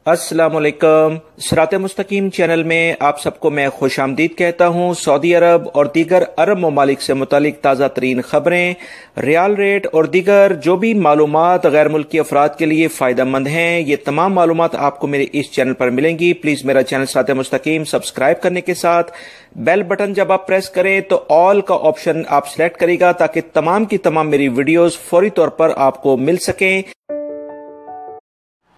अस्सलाम वालेकुम। सिरात मुस्तकीम चैनल में आप सबको मैं खुश आमदीद कहता हूँ। सऊदी अरब और दीगर अरब ममालिक से मुतालिक ताज़ा तरीन खबरें, रियाल रेट और दीगर जो भी मालूमात गैर मुल्की अफराद के लिए फ़ायदा मंद हैं, ये तमाम मालूमात आपको मेरे इस चैनल पर मिलेंगी। प्लीज़ मेरा चैनल सिरात मुस्तकीम सब्सक्राइब करने के साथ बेल बटन जब आप प्रेस करें तो ऑल का ऑप्शन आप सिलेक्ट करेगा ताकि तमाम की तमाम मेरी वीडियोस फौरी तौर पर आपको मिल सकें।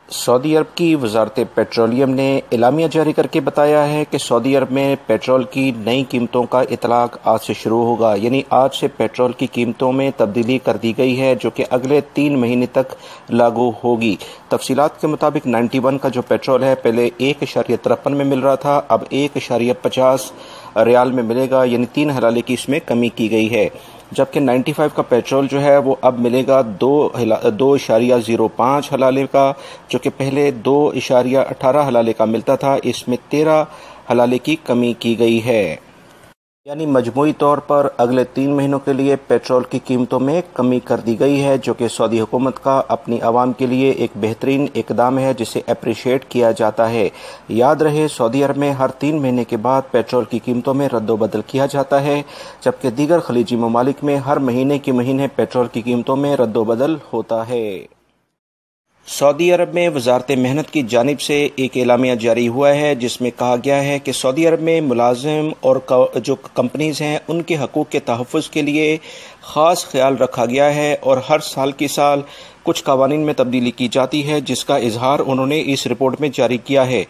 सऊदी अरब की वजारत पेट्रोलियम ने एलामिया जारी करके बताया है कि सऊदी अरब में पेट्रोल की नई कीमतों का इतलाक आज से शुरू होगा। यानी आज से पेट्रोल की कीमतों में तब्दीली कर दी गई है जो कि अगले 3 महीने तक लागू होगी। तफसीलात के मुताबिक 91 का जो पेट्रोल है पहले 1.53 में मिल रहा था, अब 1.50 रियाल में मिलेगा, यानी 3 हलाले की इसमें कमी की गई है। जबकि 95 का पेट्रोल जो है वो अब मिलेगा 2.05 हलाले का, जो कि पहले 2.18 हलाले का मिलता था। इसमें 13 हलाले की कमी की गई है। यानी मजमूई तौर पर अगले 3 महीनों के लिए पेट्रोल की कीमतों में कमी कर दी गई है, जो कि सऊदी हुकूमत का अपनी आवाम के लिए एक बेहतरीन इकदाम है जिसे अप्रिशिएट किया जाता है। याद रहे, सऊदी अरब में हर 3 महीने के बाद पेट्रोल की कीमतों में रद्दोबदल किया जाता है, जबकि दीगर खलीजी ममालिक में हर महीने के महीने पेट्रोल की कीमतों में रद्दोबदल होता है। सऊदी अरब में वजारत मेहनत की जानिब से एक एलामिया जारी हुआ है जिसमें कहा गया है कि सऊदी अरब में मुलाजिम और जो कंपनीज हैं उनके हकूक़ के तहफ़्फ़ुज़ के लिए ख़ास ख्याल रखा गया है और हर साल की साल कुछ कवानीन में तब्दीली की जाती है, जिसका इजहार उन्होंने इस रिपोर्ट में जारी किया है।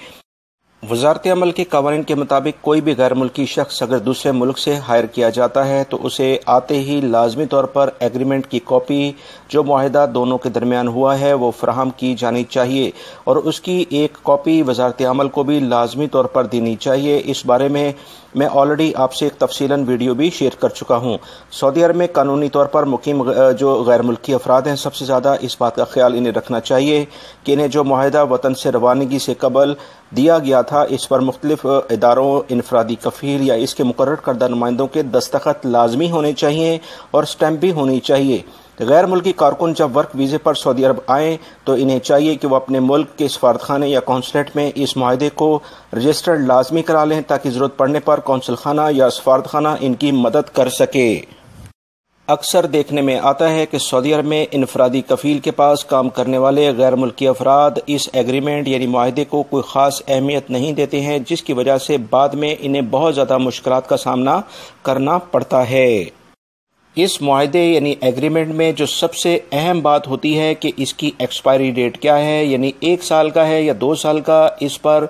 वजारत अमल के कवानीन के मुताबिक कोई भी गैर मुल्की शख्स अगर दूसरे मुल्क से हायर किया जाता है तो उसे आते ही लाजमी तौर पर एग्रीमेंट की कॉपी जो मुआहिदा दोनों के दरमियान हुआ है वो फराहम की जानी चाहिए और उसकी एक कॉपी वजारत अमल को भी लाजमी तौर पर देनी चाहिए। इस बारे में मैं ऑलरेडी आपसे एक तफसीलन वीडियो भी शेयर कर चुका हूँ। सऊदी अरब में कानूनी तौर पर मुकीम जो गैर मुल्की अफराद हैं, सबसे ज़्यादा इस बात का ख्याल इन्हें रखना चाहिए कि इन्हें जो मुआहिदा वतन से रवानगी से कबल दिया गया था, इस पर मुख्तलिफ इदारों, इनफरादी कफ़ील या इसके मुकर्रर करदा नुमाइंदों के दस्तखत लाजमी होने चाहिए और स्टैम्प भी होनी चाहिए। गैर मुल्की कारकुन जब वर्क वीज़े पर सऊदी अरब आएँ तो इन्हें चाहिए कि वो अपने मुल्क के सफारतखाने या कौंसलेट में इस मुआहदे को रजिस्टर्ड लाजमी करा लें ताकि ज़रूरत पड़ने पर कौंसल खाना या सफारतखाना इनकी मदद कर सके। अक्सर देखने में आता है कि सऊदी अरब में इनफरादी कफ़ील के पास काम करने वाले गैर मुल्की अफराद इस एग्रीमेंट यानी मुआहदे को कोई ख़ास अहमियत नहीं देते हैं, जिसकी वजह से बाद में इन्हें बहुत ज़्यादा मुश्किलात का सामना करना पड़ता है। इस मुआहदे यानी एग्रीमेंट में जो सबसे अहम बात होती है कि इसकी एक्सपायरी डेट क्या है, यानी 1 साल का है या 2 साल का, इस पर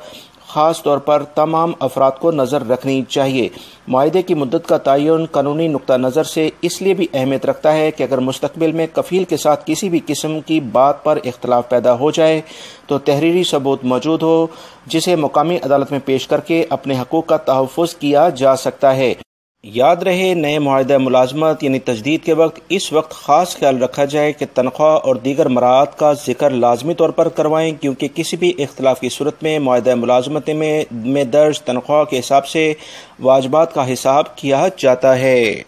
ख़ास तौर पर तमाम अफराद को नज़र रखनी चाहिए। मुआहदे की मुद्दत का तयन कानूनी नुक्ता नज़र से इसलिए भी अहमियत रखता है कि अगर मुस्तकबिल में कफ़ील के साथ किसी भी किस्म की बात पर इख्तलाफ पैदा हो जाए तो तहरीरी सबूत मौजूद हो जिसे मुकामी अदालत में पेश करके अपने हकूक़ का तहफ़्फ़ुज़ किया जा सकता है। याद रहे, नए मुआहदा मुलाजमत यानी तजदीद के वक्त इस वक्त ख़ास ख्याल रखा जाए कि तनख्वाह और दीगर मराहत का जिक्र लाजमी तौर पर करवाएं, क्योंकि किसी भी इख्तलाफ की सूरत में मुआहदा मुलाजमत में दर्ज तनख्वाह के हिसाब से वाजबात का हिसाब किया जाता है।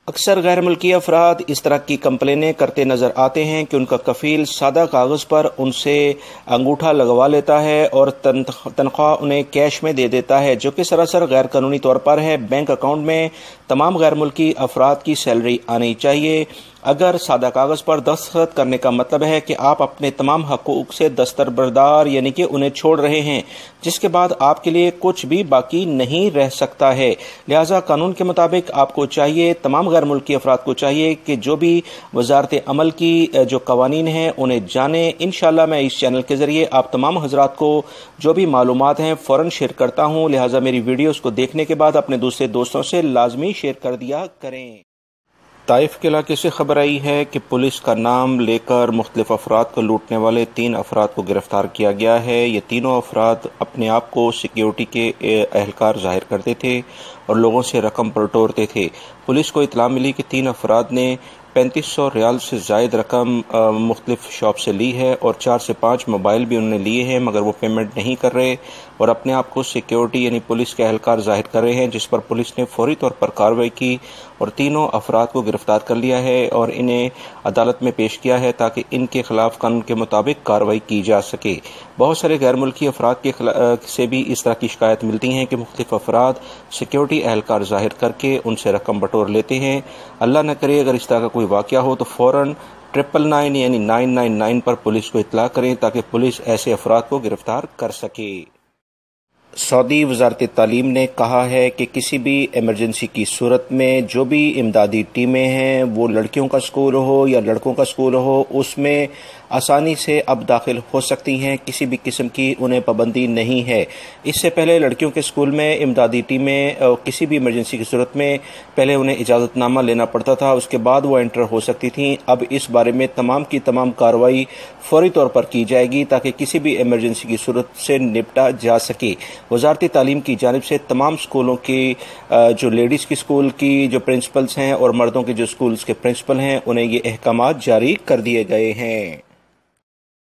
अक्सर गैर मुल्की अफराद इस तरह की कंप्लेनें करते नज़र आते हैं कि उनका कफ़ील सादा कागज़ पर उनसे अंगूठा लगवा लेता है और तनख्वाह उन्हें कैश में दे देता है, जो कि सरासर गैर कानूनी तौर पर है। बैंक अकाउंट में तमाम गैर मुल्की अफराद की सैलरी आनी चाहिए। अगर सादा कागज़ पर दस्तखत करने का मतलब है कि आप अपने तमाम हकूक़ से दस्तरबरदार यानी कि उन्हें छोड़ रहे हैं, जिसके बाद आपके लिए कुछ भी बाकी नहीं रह सकता है। लिहाजा कानून के मुताबिक आपको चाहिए, तमाम गैर मुल्की अफराद को चाहिए कि जो भी वजारत अमल की जो कवानीन हैं उन्हें जाने। इंशाअल्लाह मैं इस चैनल के ज़रिए आप तमाम हजरात को जो भी मालूमात हैं फ़ौरन शेयर करता हूँ। लिहाजा मेरी वीडियोज़ को देखने के बाद अपने दूसरे दोस्तों से लाजमी शेयर कर दिया करें। ताइफ के इलाके से खबर आई है कि पुलिस का नाम लेकर मुख्तलिफ अफराद को लूटने वाले 3 अफराद को गिरफ्तार किया गया है। ये तीनों अफराद अपने आप को सिक्योरिटी के एहलकार जाहिर करते थे और लोगों से रकम बटोरते थे। पुलिस को इतला मिली कि 3 अफराद ने 3500 रियाल से ज़ायद रकम मुख्तलिफ शॉप से ली है और 4 से 5 मोबाइल भी उन्होंने लिए हैं, मगर वो पेमेंट नहीं कर रहे और अपने आप को सिक्योरिटी यानी पुलिस के एहलकार जाहिर कर रहे हैं, जिस पर पुलिस ने फौरी तौर पर कार्रवाई की اور تینوں افراد کو گرفتار کر لیا ہے اور انہیں عدالت میں پیش کیا ہے تاکہ ان کے خلاف قانون کے مطابق کارروائی کی جا سکے۔ بہت سارے غیر ملکی افراد سے بھی اس طرح کی شکایت ملتی ہیں کہ مختلف افراد سیکیورٹی اہلکار ظاہر کر کے ان سے رقم بٹور لیتے ہیں۔ اللہ نہ کرے اگر اس طرح کا کوئی واقعہ ہو تو فوراً 999 یعنی 999 پر پولیس کو اطلاع کریں تاکہ پولیس ایسے افراد کو گرفتار کر سکے۔ سعودی وزارت تعلیم نے کہا ہے کہ کسی بھی ایمرجنسی کی صورت میں جو بھی امدادی ٹیمیں ہیں وہ لڑکیوں کا اسکول ہو یا لڑکوں کا اسکول ہو اس میں آسانی سے اب داخل ہو سکتی ہیں، کسی بھی قسم کی انہیں پابندی نہیں ہے۔ اس سے پہلے لڑکیوں کے اسکول میں امدادی ٹیمیں کسی بھی ایمرجنسی کی صورت میں پہلے انہیں اجازت نامہ لینا پڑتا تھا، اس کے بعد وہ انٹر ہو سکتی تھیں۔ اب اس بارے میں تمام کی تمام کارروائی فوری طور پر کی جائے گی تاکہ کسی بھی ایمرجنسی کی صورت سے نپٹا جا سکے۔ وزارت تعلیم کی جانب سے تمام اسکولوں کی جو لیڈیز کی اسکول کی جو پرنسپلز ہیں اور مردوں کے جو اسکولز کے پرنسپل ہیں انہیں یہ احکامات جاری کر دیے گئے ہیں۔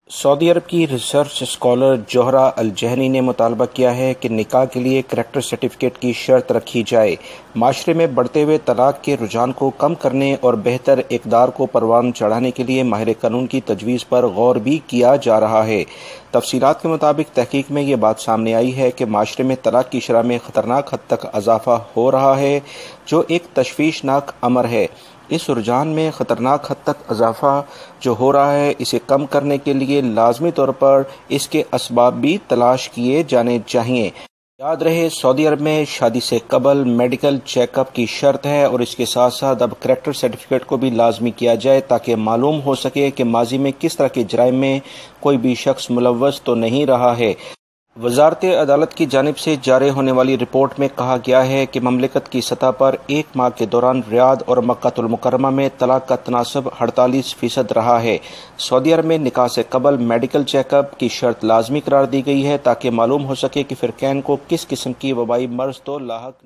سعودی عرب کی ریسرچ اسکالر جوہرا الجہنی نے مطالبہ کیا ہے کہ نکاح کے لیے کریکٹر سرٹیفکیٹ کی شرط رکھی جائے۔ معاشرے میں بڑھتے ہوئے طلاق کے رجحان کو کم کرنے اور بہتر اقدار کو پروان چڑھانے کے لیے ماہر قانون کی تجویز پر غور بھی کیا جا رہا ہے۔ تفصیلات کے مطابق تحقیق میں یہ بات سامنے آئی ہے کہ معاشرے میں طلاق کی شرح میں خطرناک حد تک اضافہ ہو رہا ہے، جو ایک تشویشناک امر ہے۔ اس رجحان میں خطرناک حد تک اضافہ جو ہو رہا ہے، اسے کم کرنے کے لیے لازمی طور پر اس کے اسباب بھی تلاش کیے جانے چاہیے۔ یاد رہے سعودی عرب میں شادی سے قبل میڈیکل چیک اپ کی شرط ہے اور اس کے ساتھ ساتھ اب کریکٹر سرٹیفکیٹ کو بھی لازمی کیا جائے تاکہ معلوم ہو سکے کہ ماضی میں کس طرح کے جرائم میں کوئی بھی شخص ملوث تو نہیں رہا ہے۔ وزارت عدالت کی جانب سے جاری ہونے والی رپورٹ میں کہا گیا ہے کہ مملکت کی سطح پر ایک ماہ کے دوران ریاض اور مکہ المکرمہ میں طلاق کا تناسب 48% رہا ہے۔ سعودی عرب میں نکاح سے قبل میڈیکل چیک اپ کی شرط لازمی قرار دی گئی ہے تاکہ معلوم ہو سکے کہ فرقین کو کس قسم کی وبائی مرض تو لاحق